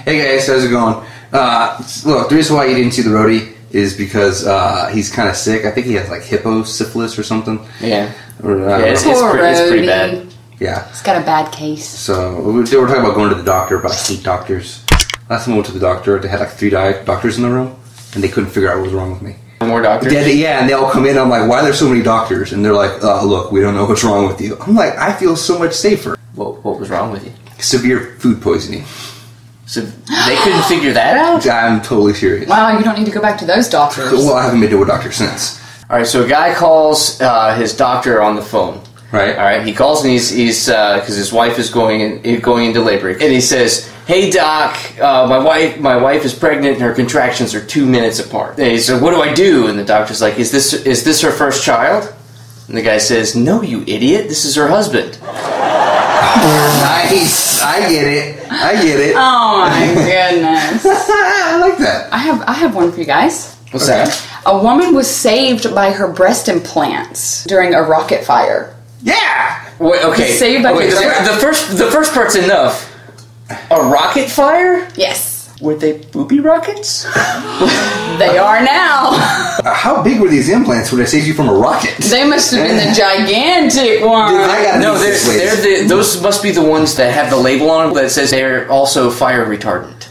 Hey guys, how's it going? Look, the reason why you didn't see the roadie is because he's kind of sick. I think he has like hipposyphilis or something. Yeah. It's pretty bad. Yeah. He's got a bad case. So we were talking about going to the doctor, but I hate doctors. Last time I went to the doctor, they had like 3 doctors in the room, and they couldn't figure out what was wrong with me. More doctors? Yeah, and they all come in. I'm like, why are there so many doctors? And they're like, look, we don't know what's wrong with you. I'm like, I feel so much safer. What was wrong with you? Severe food poisoning. So they couldn't figure that out? I'm totally serious. Wow, you don't need to go back to those doctors. Well, I haven't been to a doctor since. All right, so a guy calls his doctor on the phone. Right. All right. He calls and he's because his wife is going into labor, and he says, "Hey doc, my wife is pregnant and her contractions are 2 minutes apart." And he said, "What do I do?" And the doctor's like, "Is this her first child?" And the guy says, "No, you idiot. This is her husband." Nice. I get it. Oh my goodness. I like that. I have one for you guys. What's that? A woman was saved by her breast implants during a rocket fire. Yeah. Wait, okay. Saved by the first part's enough. A rocket fire? Yes. Were they booby rockets? They are now. How big were these implants when I saved you from a rocket? They must have been the gigantic one. No, those must be the ones that have the label on them that says they're also fire retardant.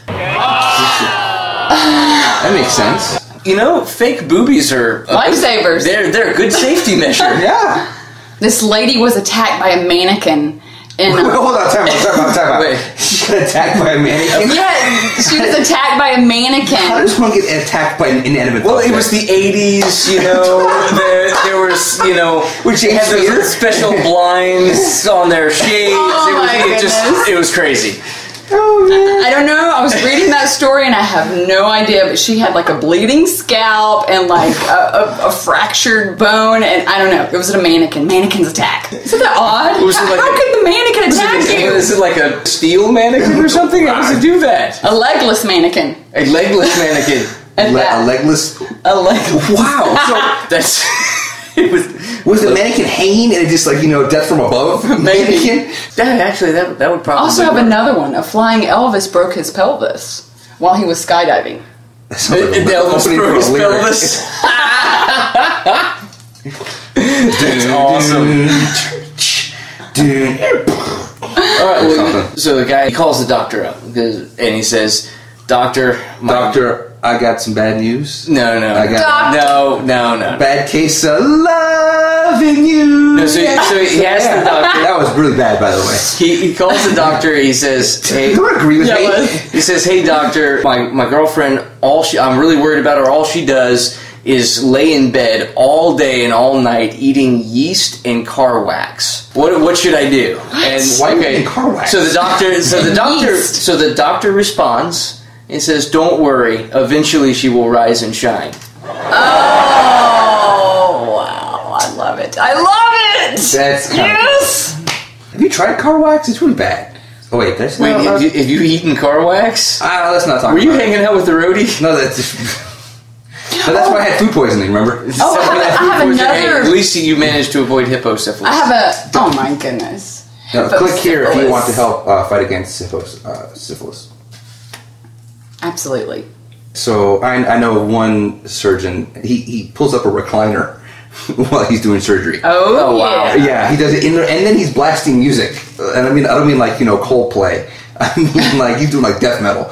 That makes sense. You know, fake boobies are lifesavers. They're a good safety measure. Yeah. This lady was attacked by a mannequin. Wait, hold on, time out. Wait. She got attacked by a mannequin? Yeah, she was attacked by a mannequin. How does one get attacked by an inanimate object? Well, it was the 80s, you know, there was, you know, which they had those special blinds on their shades. It was crazy. Oh, man. I don't know. I was reading that story and I have no idea, but she had like a bleeding scalp and like a fractured bone, and I don't know. It was a mannequin's attack. Isn't that odd? How could the mannequin attack you? Is it like a steel mannequin or something? How does it do that? A legless mannequin. A legless mannequin. A legless? Wow. So that's... Was the mannequin hanging and it just like, you know, death from above? Mannequin? That would probably also have another one. A flying Elvis broke his pelvis while he was skydiving. Elvis broke his pelvis. That's awesome. Alright, well, so the guy calls the doctor up and he says, Doctor, I got some bad news. No. Bad case of loving you. No, so he asks the doctor. That was really bad, by the way. He calls the doctor. He says, "Hey, you don't agree with me." He says, "Hey, doctor, my girlfriend. I'm really worried about her. All she does is lay in bed all day and all night eating yeast and car wax. What should I do?" And why eating car wax? So the doctor responds. It says, "Don't worry. Eventually, she will rise and shine." Oh, wow! I love it. That's yes. Have you tried car wax? It's really bad. Oh wait, have you eaten car wax? Let's not talk. Were you hanging out with the roadie? No, that's why I had food poisoning. Remember? I have another. At least you managed to avoid hipposyphilis. I have a. Oh my goodness. No, click here if you want to help fight against syphilis. Absolutely. So I know of one surgeon. He pulls up a recliner while he's doing surgery. Oh wow! Yeah, he does it in there, and then he's blasting music. And I don't mean like, you know, Coldplay. I mean like he's doing like death metal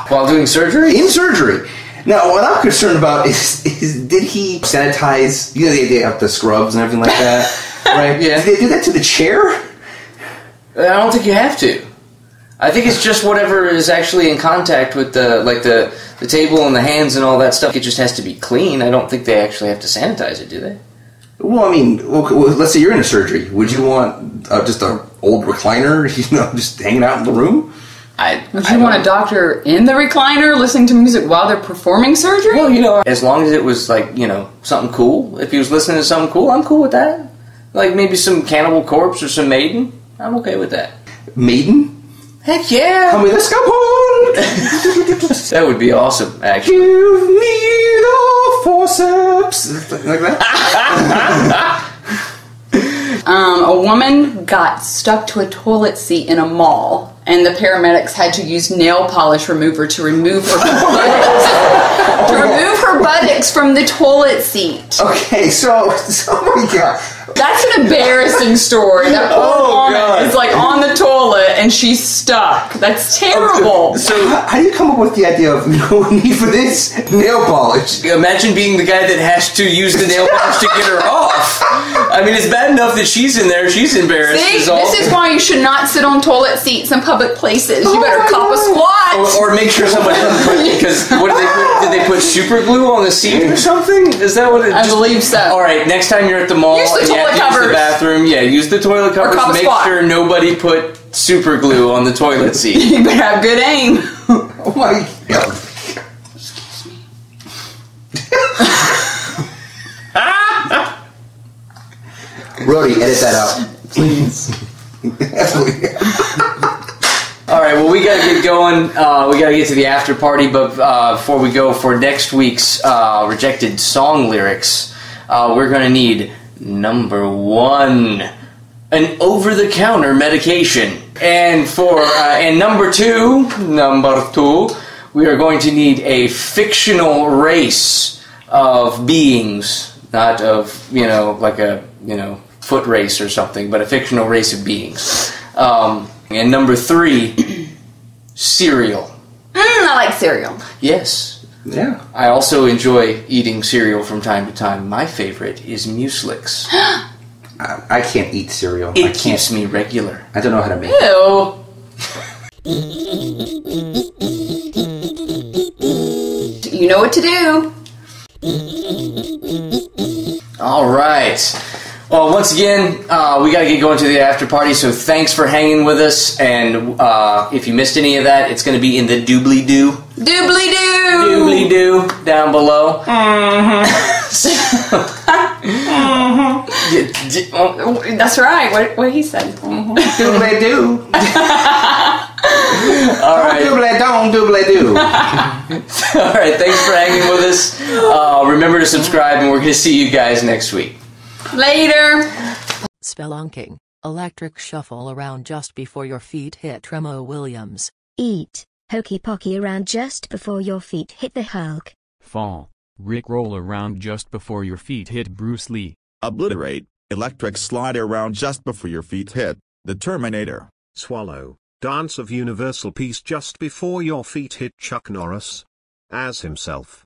while doing surgery. In surgery. Now, what I'm concerned about is did he sanitize? You know, they have the scrubs and everything like that, right? Yeah. Did they do that to the chair? I don't think you have to. I think it's just whatever is actually in contact with the table and the hands and all that stuff. It just has to be clean. I don't think they actually have to sanitize it, do they? Well, I mean, let's say you're in a surgery. Would you want just an old recliner, you know, just hanging out in the room? Would you want a doctor in the recliner listening to music while they're performing surgery? Well, you know, as long as it was like, you know, something cool. If he was listening to something cool, I'm cool with that. Like maybe some Cannibal Corpse or some Maiden. I'm okay with that. Maiden? Heck yeah! Come with us, come on! That would be awesome, actually. Give me the forceps! Like that? A woman got stuck to a toilet seat in a mall, and the paramedics had to use nail polish remover to remove her buttocks from the toilet seat. Okay, so oh my god. That's an embarrassing story. That poor woman is like on the toilet and she's stuck. That's terrible. So how do you come up with the idea of no need for this nail polish? Imagine being the guy that has to use the nail polish to get her off. I mean, it's bad enough that she's in there. She's embarrassed. See, this is why you should not sit on toilet seats in public places. You better cop a squat. Or make sure somebody doesn't put, because what did they put super glue on the seat or something? Is that what it is? I believe so. All right, next time you're at the mall Use the and you have to use toilet the bathroom, use the toilet covers. Make sure nobody put super glue on the toilet seat. You better have good aim. Oh my god. Excuse me. Roadie, edit that out. Please. All right, well, we got to get going. We got to get to the after party, but before we go, for next week's rejected song lyrics, we're going to need number 1, an over-the-counter medication. And for number two, we are going to need a fictional race of beings, not of, like a, foot race or something, but a fictional race of beings. And number 3, cereal. I like cereal. Yes. Yeah. I also enjoy eating cereal from time to time. My favorite is Mueslix. I can't eat cereal. It keeps me regular. I don't know how to make it. Ew. You know what to do. All right. Well, once again, we got to get going to the after party, so thanks for hanging with us. And if you missed any of that, it's going to be in the doobly-doo. Doobly-doo! Doobly-doo down below. That's right. What he said. Doobly-doo. All right. Doobly-doo. All right, thanks for hanging with us. Remember to subscribe, and we're going to see you guys next week. Later. Spelunking. Electric shuffle around just before your feet hit Remo Williams. Eat. Hokey pokey around just before your feet hit the Hulk. Fall. Rick roll around just before your feet hit Bruce Lee. Obliterate. Electric slide around just before your feet hit the Terminator. Swallow. Dance of universal peace just before your feet hit Chuck Norris. As himself.